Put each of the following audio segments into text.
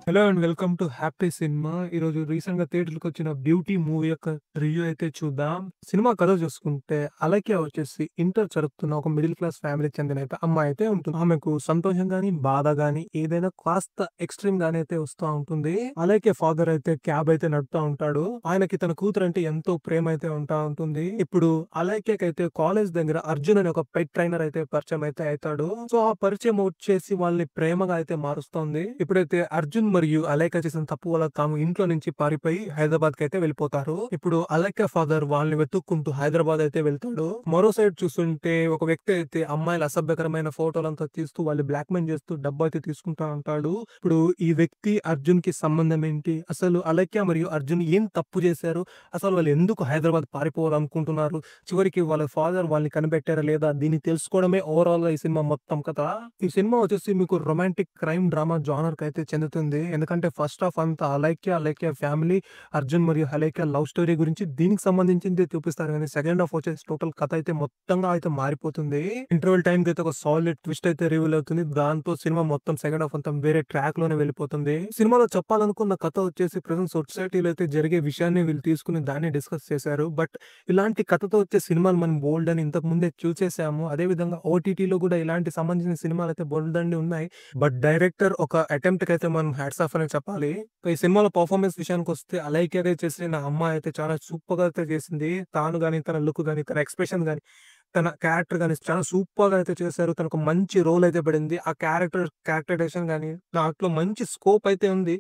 Hello and welcome to happy cinema. ఈరోజు రీసెంట్‌గా థియేటర్‌కొచ్చిన 'beauty' movie యొక్క రివ్యూ అయితే చూద్దాం. సినిమా కథ చూసుకుంటే అలక్య వచ్చేసి ఇంటర్ చదువుతున్న ఒక మిడిల్ క్లాస్ ఫ్యామిలీకి చెందిన అమ్మాయి అయితే ఉంటుంది. ఆమెకు సంతోషం గాని, బాధ గాని ఏదైనా కాస్త ఎక్స్‌ట్రీమ్ గానే అయితే వస్తా ఉంటుంది. అలక్య ఫాదర్ అయితే క్యాబ్ అయితే నడుపుతా ఉంటాడు. ఆయనకి తన కూతురంటే ఎంతో ప్రేమ అయితే ఉంటా ఉంటుంది. ఇప్పుడు అలక్యకైతే కాలేజ్ దగ్గర అర్జున్ అనే ఒక పెట్ ట్రైనర్ అయితే పరిచయం అయితే అయితాడు. సో ఆ పరిచయం వచ్చేసి వాళ్ళని ప్రేమగా అయితే మారుస్తోంది. ఇప్పుడైతే అర్జున్ మరియు అలైక చేసిన తప్పు వల్ల తాము ఇంట్లో నుంచి పారిపోయి హైదరాబాద్ కి అయితే వెళ్ళిపోతారు. ఇప్పుడు అలైక ఫాదర్ వాళ్ళని వెతుక్కుంటూ హైదరాబాద్ అయితే వెళ్తాడు. మరో సైడ్ చూస్తుంటే ఒక వ్యక్తి అయితే అమ్మాయిల అసభ్యకరమైన ఫోటోలంతా తీస్తూ వాళ్ళు బ్లాక్ మెయిల్ చేస్తూ డబ్బు అయితే తీసుకుంటా ఉంటాడు. ఇప్పుడు ఈ వ్యక్తి అర్జున్ కి సంబంధం ఏంటి? అసలు అలైక మరియు అర్జున్ ఏం తప్పు చేశారు? అసలు వాళ్ళు ఎందుకు హైదరాబాద్ పారిపోవాలనుకుంటున్నారు? చివరికి వాళ్ళ ఫాదర్ వాళ్ళని కనిపెట్టారా లేదా? దీన్ని తెలుసుకోవడమే ఓవరాల్ గా ఈ సినిమా మొత్తం కథ. ఈ సినిమా వచ్చేసి మీకు రొమాంటిక్ క్రైమ్ డ్రామా జానర్ కి అయితే చెందుతుంది. ఎందుకంటే ఫస్ట్ హాఫ్ అంతా అలైక్య ఫ్యామిలీ, అర్జున్ మరియు అలైక్య లవ్ స్టోరీ గురించి దీనికి సంబంధించింది చూపిస్తారు. కానీ సెకండ్ హాఫ్ వచ్చేసి టోటల్ కథ అయితే మొత్తంగా అయితే మారిపోతుంది. ఇంటర్వెల్ టైం కి అయితే ఒక సాలిడ్ ట్విస్ట్ అయితే రివీల్ అవుతుంది. దాంతో సినిమా మొత్తం సెకండ్ హాఫ్ అంతా వేరే ట్రాక్ లోనే వెళ్ళిపోతుంది. సినిమాలో చెప్పాలనుకున్న కథ వచ్చేసి ప్రెసెంట్ సొసైటీలో అయితే జరిగే విషయాన్ని వీళ్ళు తీసుకుని దాన్ని డిస్కస్ చేశారు. బట్ ఇలాంటి కథతో వచ్చే సినిమాలు మనం బోల్డ్ అని ఇంతకు ముందే చూసేసాము. అదే విధంగా ఓటీటీలో కూడా ఇలాంటి సంబంధించిన సినిమాలు అయితే బోల్డ్ అన్ని ఉన్నాయి. బట్ డైరెక్టర్ ఒక అటెంప్ట్ కి అయితే మనం హ్యాట్స్ ఆఫ్ అనే చెప్పాలి. ఈ సినిమాలో పర్ఫార్మెన్స్ విషయానికి వస్తే అలైక్య చేసిన అమ్మాయి అయితే చాలా సూపర్ గా అయితే చేసింది. తాను గాని, తన లుక్ గాని, తన ఎక్స్ప్రెషన్ గాని, తన క్యారెక్టర్ గాని చాలా సూపర్‌గా అయితే చేశారు. తనకు మంచి రోల్ అయితే పడింది. ఆ క్యారెక్టరైజేషన్ గాని దాంట్లో మంచి స్కోప్ అయితే ఉంది.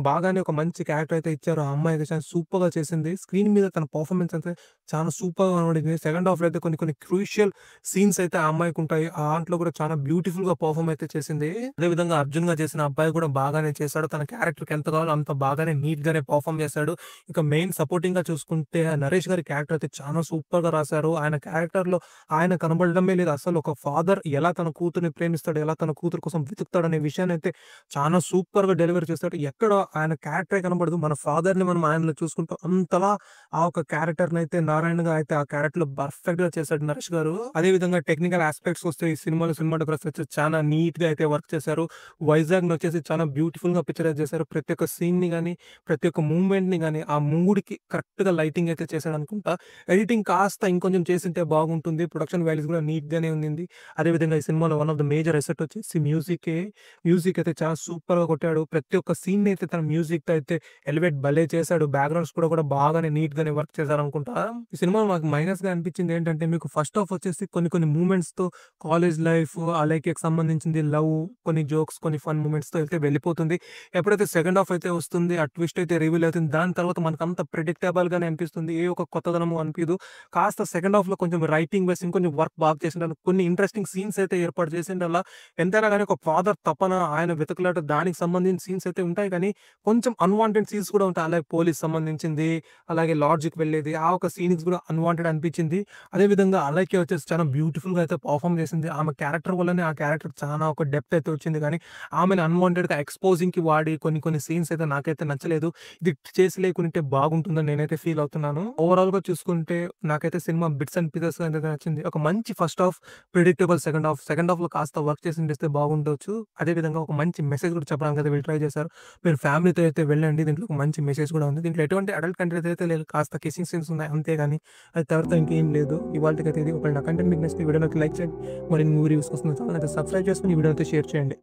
బాగానే ఒక మంచి క్యారెక్టర్ అయితే ఇచ్చారు. ఆ అమ్మాయి అయితే చాలా సూపర్‌గా చేసింది. స్క్రీన్ మీద తన పర్ఫార్మెన్స్ అయితే చాలా సూపర్‌గా కనబడింది. సెకండ్ హాఫ్‌లో అయితే కొన్ని క్రూషియల్ సీన్స్ అయితే ఆ అమ్మాయికుంటాయి. ఆ దాంట్లో కూడా చాలా బ్యూటిఫుల్‌గా పర్ఫార్మ్ అయితే చేసింది. అదే విధంగా అర్జున్‌గా చేసిన అబ్బాయి కూడా బాగానే చేశాడు. తన క్యారెక్టర్‌కి ఎంత కావాలో అంత బాగానే నీట్‌గానే పర్ఫార్మ్ చేశాడు. ఇక మెయిన్ సపోర్టింగ్‌గా చూసుకుంటే నరేష్ గారి క్యారెక్టర్ అయితే చాలా సూపర్‌గా రాశారు. ఆయన క్యారెక్టర్‌లో ఆయన కనబడడమే లేదు. అసలు ఒక ఫాదర్ ఎలా తన కూతుర్ని ప్రేమిస్తాడు, ఎలా తన కూతురు కోసం వెతుకుతాడనే విషయాన్నయితే చాలా సూపర్‌గా డెలివరీ చేస్తాడు. ఎక్కడ ఆయన క్యారెక్టరే కనబడదు. మన ఫాదర్‌ని మనం ఆయనలో చూసుకుంటాం. అంతలా ఆ ఒక క్యారెక్టర్‌నయితే నారాయణగా అయితే ఆ క్యారెక్టర్‌లో పర్ఫెక్ట్‌గా చేశాడు నరేష్ గారు. అదే విధంగా టెక్నికల్ యాస్పెక్ట్స్ వస్తే ఈ సినిమాలో సినిమాటోగ్రఫీ వచ్చి చాలా నీట్‌గా అయితే వర్క్ చేశారు. వైజాగ్‌ని వచ్చేసి చాలా బ్యూటిఫుల్‌గా పిక్చరైజ్ చేశారు. ప్రతి ఒక్క సీన్‌ని గాని, ప్రతి ఒక్క మూవ్‌మెంట్‌ని గాని ఆ మూడ్‌కి కరెక్ట్‌గా లైటింగ్ అయితే చేశాడనుకుంటా. ఎడిటింగ్ కాస్త ఇంకొంచెం చేసుంటే బాగుంటుంది. ప్రొడక్షన్ వాల్యూస్ కూడా నీట్‌గానే ఉండింది. అదే విధంగా ఈ సినిమాలో one of the major asset వచ్చేసి మ్యూజికే. మ్యూజిక్ అయితే చాలా సూపర్‌గా కొట్టాడు. ప్రతి ఒక్క సీన్‌ని అయితే తన మ్యూజిక్‌తో అయితే ఎలివేట్ భలే చేశాడు. బ్యాక్‌గ్రౌండ్ స్కోర్ కూడా బాగానే నీట్‌గానే వర్క్ చేశారనుకుంటా. ఈ సినిమాలో నాకు మైనస్‌గా అనిపించింది ఏంటంటే మీకు ఫస్ట్ హాఫ్ వచ్చేసి కొన్ని మూవ్‌మెంట్స్‌తో కాలేజ్ లైఫ్, అలైక్యకి సంబంధించింది లవ్, కొన్ని జోక్స్, కొన్ని ఫన్ మూవ్‌మెంట్స్‌తో అయితే వెళ్ళిపోతుంది. ఎప్పుడైతే సెకండ్ హాఫ్ అయితే వస్తుంది, ఆ ట్విస్ట్ అయితే రివీల్ అవుతుంది. దాని తర్వాత మనకంత ప్రెడిక్టబుల్‌గానే అనిపిస్తుంది. ఏ ఒక కొత్తదనము అనిపియదు. కాస్త సెకండ్ హాఫ్‌లో కొంచెం రైటింగ్ వైస్ ఇంకొంచెం వర్క్ బాగా చేసిండను. కొన్ని ఇంట్రెస్టింగ్ సీన్స్ అయితే ఏర్పాటు చేసిండల్లా. ఎంతైనా గాని ఒక ఫాదర్ తపన, ఆయన వెతుకులాట దానికి సంబంధించిన సీన్స్ అయితే ఉంటాయి కానీ, కొంచెం అన్‌వాంటెడ్ సీన్స్ కూడా ఉంటాయి. అలాగే పోలీస్ సంబంధించింది, అలాగే లాడ్జ్‌కి వెళ్ళేది. ఆ ఒక సీన్స్ కూడా అన్‌వాంటెడ్ అనిపించింది. అదే విధంగా అలైక్య వచ్చేసి చాలా బ్యూటిఫుల్‌గా అయితే పర్ఫార్మ్ చేసింది. ఆమె క్యారెక్టర్ వల్లనే ఆ క్యారెక్టర్ చాలా ఒక డెప్త్ అయితే వచ్చింది కానీ, ఆమెని అన్‌వాంటెడ్‌గా ఎక్స్‌పోజింగ్‌కి వాడి కొన్ని సీన్స్ అయితే నాకైతే నచ్చలేదు. ఇది చేసి లేకుంటే బాగుంటుందని నేనైతే ఫీల్ అవుతున్నాను. ఓవరాల్‌గా చూసుకుంటే నాకైతే సినిమా బిట్స్ అండ్ పీసెస్ అయితే నచ్చింది. ఒక మంచి first half, predictable second half. Second హాఫ్‌లో కాస్త వర్క్ చేసిండిస్తే బాగుండొచ్చు. అదే విధంగా ఒక మంచి మెసేజ్ కూడా చెప్పడానికి అయితే వీళ్ళు ట్రై చేశారు. మీరు ఫ్యామిలీతో అయితే వెళ్ళండి. దీంట్లో ఒక మంచి మెసేజ్ కూడా ఉంది. దీంట్లో ఎటువంటి అడల్ట్ కంటెంట్ అయితే లేదు. కాస్త కిస్సింగ్ సీన్స్ ఉన్నాయి అంతేగాని అది తవిర్త ఇంకేం లేదు. ఇవాల్టికైతే ఇది. ఒకవేళ నా కంటెంట్ మీకు నచ్చితే ఈ వీడియోకి లైక్ చేయండి. మరిన్ని మూవీ రివ్యూస్ కోసం ఛానెల్ అయితే సబ్స్క్రైబ్ చేసుకొని ఈ వీడియో అయితే షేర్ చేయండి.